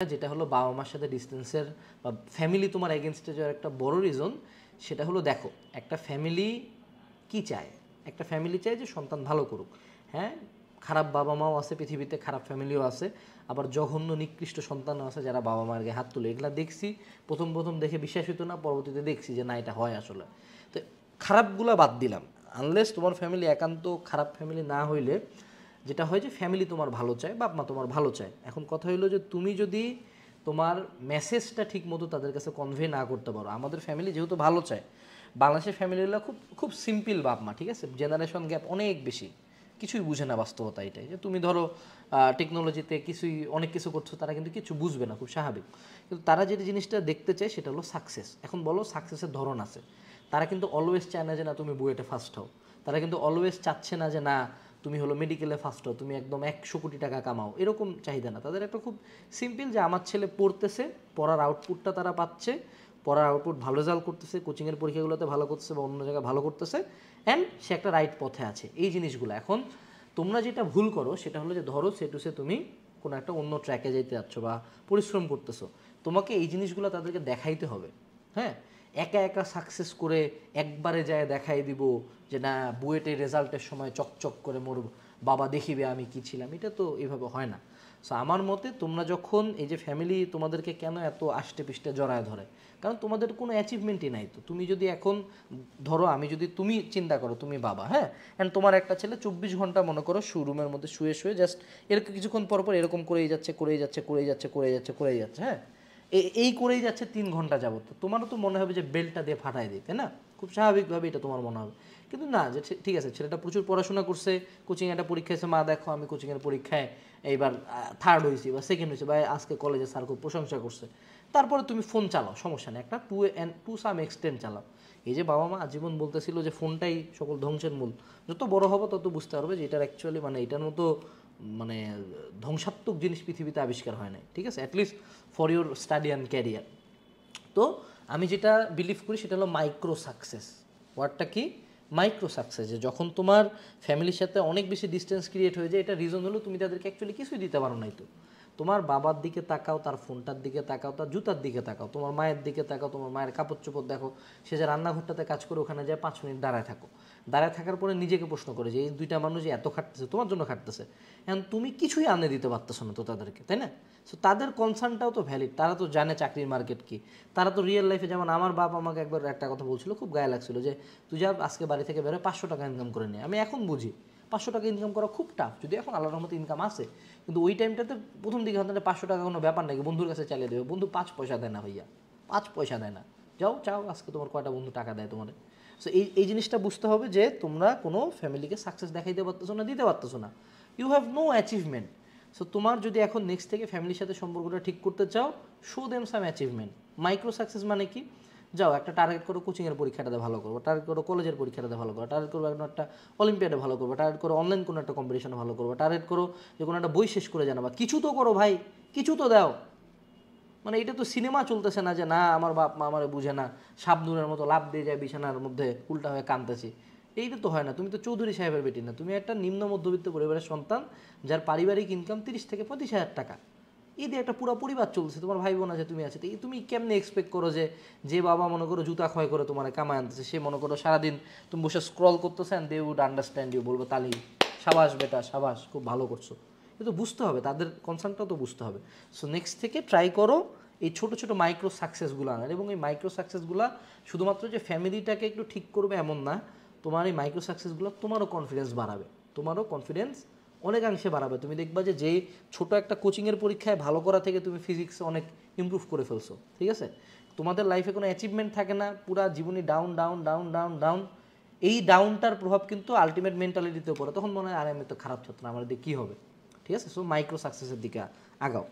যেটা হলো বাবা মার সাথে ডিস্টেন্সের বা ফ্যামিলি তোমার এগেনস্টে যাওয়ার একটা বড় রিজন, সেটা হলো দেখো একটা ফ্যামিলি কি চায়। একটা ফ্যামিলি চায় যে সন্তান ভালো করুক। হ্যাঁ, খারাপ বাবা মাও আছে পৃথিবীতে, খারাপ ফ্যামিলিও আছে, আবার জঘন্য নিকৃষ্ট সন্তানও আছে যারা বাবা মার গায়ে হাত তুলে। এগুলা দেখছি, প্রথম প্রথম দেখে বিশ্বাস হতো না, পরবর্তীতে দেখছি যে না এটা হয় আসলে। তো খারাপগুলো বাদ দিলাম, আনলেস তোমার ফ্যামিলি একান্ত খারাপ ফ্যামিলি না হইলে যেটা হয় যে ফ্যামিলি তোমার ভালো চায়, বাপ মা তোমার ভালো চায়। এখন কথা হলো যে তুমি যদি তোমার মেসেজটা ঠিক মতো তাদের কাছে কনভে না করতে পারো। আমাদের ফ্যামিলি যেহেতু ভালো চায়, বাংলাদেশের ফ্যামিলিগুলো খুব খুব সিম্পল বাপ মা, ঠিক আছে, জেনারেশন গ্যাপ অনেক বেশি, কিছুই বুঝে না বাস্তবতা এটাই। যে তুমি ধরো টেকনোলজিতে কিছুই অনেক কিছু করছো, তারা কিন্তু কিছু বুঝবে না, খুব স্বাভাবিক। কিন্তু তারা যে জিনিসটা দেখতে চায় সেটা হলো সাকসেস। এখন বলো সাকসেসের ধরন আছে, তারা কিন্তু অলওয়েজ চায় না যে না তুমি বুয়েটে ফার্স্ট হও, তারা কিন্তু অলওয়েজ চাচ্ছে না যে না তুমি হলো মেডিকেলে ফার্স্ট হও, তুমি একদম 100 কোটি টাকা কামাও, এরকম চাহিদা না তাদের। একটা খুব সিম্পল যে আমার ছেলে পড়তেছে, পড়ার আউটপুটটা তারা পাচ্ছে, পড়ার আউটপুট ভালো রেজাল্ট করতেছে, কোচিংয়ের পরীক্ষাগুলোতে ভালো করতেছে বা অন্য জায়গায় ভালো করতেছে, অ্যান্ড সে একটা রাইট পথে আছে, এই জিনিসগুলো। এখন তোমরা যেটা ভুল করো সেটা হলো যে ধরো সে টু সে তুমি কোনো একটা অন্য ট্র্যাকে যেতে যাচ্ছ বা পরিশ্রম করতেছো, তোমাকে এই জিনিসগুলো তাদেরকে দেখাইতে হবে। হ্যাঁ, একা একা সাকসেস করে একবারে যায় দেখাই দিব যে না বুয়েটের রেজাল্টের সময় চকচক করে মোর বাবা দেখিবে আমি কি ছিলাম, এটা তো এভাবে হয় না। সো আমার মতে তোমরা যখন এই যে ফ্যামিলি তোমাদেরকে কেন এত আষ্টে পিষ্টে জড়ায় ধরে, কারণ তোমাদের কোনো অ্যাচিভমেন্টই নাই। তো তুমি যদি এখন ধরো আমি যদি তুমি চিন্তা করো তুমি বাবা, হ্যাঁ, অ্যান্ড তোমার একটা ছেলে 24 ঘন্টা মনে করো রুমের মধ্যে শুয়ে শুয়ে জাস্ট এরকম কিছুক্ষণ পর পর এরকম করেই যাচ্ছে করেই যাচ্ছে করেই যাচ্ছে করেই যাচ্ছে করেই যাচ্ছে, হ্যাঁ, এই করেই যাচ্ছে 3 ঘন্টা যাবত, তোমারও তো মনে হবে যে বেলটা দিয়ে ফাটাই দিই, তাই না? খুব স্বাভাবিকভাবে এটা তোমার মনে হবে। কিন্তু না, যে ঠিক আছে ছেলেটা প্রচুর পড়াশোনা করছে, কোচিং একটা পরীক্ষা এসে মা দেখো আমি কোচিংয়ের পরীক্ষায় এইবার থার্ড হয়েছি বা সেকেন্ড হয়েছি বা আজকে কলেজে স্যার খুব প্রশংসা করছে, তারপরে তুমি ফোন চালাও, সমস্যা নেই, একটা টু সাম এক্সটেন্ট চালাও। এই যে বাবা মা আজীবন বলতেছিল যে ফোনটাই সকল ধ্বংসের মূল, যত বড় হবো তত বুঝতে পারবে যে এটার অ্যাকচুয়ালি মানে এটার মতো মানে ধ্বংসাত্মক জিনিস পৃথিবীতে আবিষ্কার হয় নাই, ঠিক আছে, at least for your study and career. তো আমি যেটা বিলিভ করি সেটা হলো মাইক্রো সাকসেস। ওয়ার্ডটা কি? Micro success. যে যখন তোমার ফ্যামিলির সাথে অনেক বেশি ডিস্টেন্স ক্রিয়েট হয়ে যায়, এটা রিজন হলো তুমি তাদেরকে অ্যাকচুয়ালি কিছুই দিতে পারো নাই। তো তোমার বাবার দিকে তাকাও, তার ফোনটার দিকে তাকাও, তার জুতার দিকে তাকাও, তোমার মায়ের দিকে তাকাও, তোমার মায়ের কাপড় চোপড় দেখো, সে যে রান্নাঘরটাতে কাজ করে ওখানে যায় 5 মিনিট দাঁড়ায় থাকো, দাঁড়ায় থাকার পরে নিজেকে প্রশ্ন করে যে এই দুইটা মানুষ যে এত খাটতেছে তোমার জন্য খাটতেছে, এখন তুমি কিছুই আনে দিতে পারতেছো না তো তাদেরকে, তাই না? সো তাদের কনসার্নটাও তো ভ্যালিড, তারা তো জানে চাকরির মার্কেট কি, তারা তো রিয়েল লাইফে, যেমন আমার বাপ আমাকে একবার একটা কথা বলছিল, খুব গায়ে লাগছিল যে তুই যা আজকে বাড়ি থেকে বেরোয় 500 টাকা ইনকাম করে নিয়ে। আমি এখন বুঝি 500 টাকা ইনকাম করা খুব টাফ, যদি এখন আল্লাহর রহমতে ইনকাম আসে, কিন্তু ওই টাইমটাতে প্রথম দিকে হতে 500 টাকা কোনো ব্যাপার নাকি, বন্ধুর কাছে চালিয়ে দেবে, বন্ধু 5 পয়সা দেয় না ভাইয়া, 5 পয়সা দেয় না, যাও চাও আজকে তোমার কয়টা বন্ধু টাকা দেয় তোমার। সো এই জিনিসটা বুঝতে হবে যে তোমরা কোনো ফ্যামিলিকে সাকসেস দেখাইতে পারতেছো না, দিতে পারতেছো না, you have no achievement. So তোমার যদি এখন নেক্সট থেকে ফ্যামিলির সাথে সম্পর্কটা ঠিক করতে চাও, শো দেম সাম অ্যাচিভমেন্ট। মাইক্রো সাকসেস মানে কি? যাও একটা টার্গেট করো, কোচিংয়ের পরীক্ষাটাতে ভালো করবো, টার্গেট করো কলেজের পরীক্ষাটাতে ভালো করো, টার্গেট করো একটা অলিম্পিয়াডে ভালো করবো, টার্গেট করো অনলাইন কোনো একটা কম্পিটিশনে ভালো করবো, টার্গেট করো যে কোনো একটা বই শেষ করে জানাবা, কিছু তো করো ভাই, কিছু তো দাও। মানে এটা তো সিনেমা চলতেছে না যে না আমার বাপ মা আমার বুঝে না, শাবনুরের মতো লাভ দিয়ে যায় বিছানার মধ্যে উল্টা হয়ে কাঁদতেছি, এইটা তো হয় না। তুমি তো চৌধুরী সাহেবের বেটি না, তুমি একটা নিম্ন মধ্যবিত্ত পরিবারের সন্তান, যার পারিবারিক ইনকাম 30 থেকে 35 হাজার টাকা, এই দিয়ে একটা পুরো পরিবার চলছে, তোমার ভাই বোন আছে, তুমি আছে, তো তুমি কেমনে এক্সপেক্ট করো যে যে বাবা মনে করো জুতা ক্ষয় করে তোমার কামায় আনতেছে, সে মনে করো সারাদিন তুমি বসে স্ক্রল করতেছে and they would understand you, বলবো তালি সাবাস বেটা সাবাস খুব ভালো করছো, কিন্তু বুঝতে হবে তাদের কনসার্নটাও তো বুঝতে হবে। সো নেক্সট থেকে ট্রাই করো এই ছোটো ছোটো মাইক্রো সাকসেসগুলো আনার, এবং এই মাইক্রো সাকসেসগুলো শুধুমাত্র যে ফ্যামিলিটাকে একটু ঠিক করবে এমন না, তোমার এই মাইক্রো সাকসেসগুলো তোমারও কনফিডেন্স বাড়াবে, তোমারও কনফিডেন্স অনেকাংশে বাড়াবে। তুমি দেখবা যে যেই ছোটো একটা কোচিংয়ের পরীক্ষায় ভালো করা থেকে তুমি ফিজিক্সে অনেক ইমপ্রুভ করে ফেলছো, ঠিক আছে? তোমাদের লাইফে কোনো অ্যাচিভমেন্ট থাকে না, পুরা জীবনী down down down down down, এই ডাউনটার প্রভাব কিন্তু আলটিমেট মেন্টালিটিতেও পড়ে, তখন মনে হয় আরে আমি তো খারাপ ছাত্র, আমার দিকে কী হবে, ঠিক আছে? সো মাইক্রো সাকসেসের দিকে আগাও।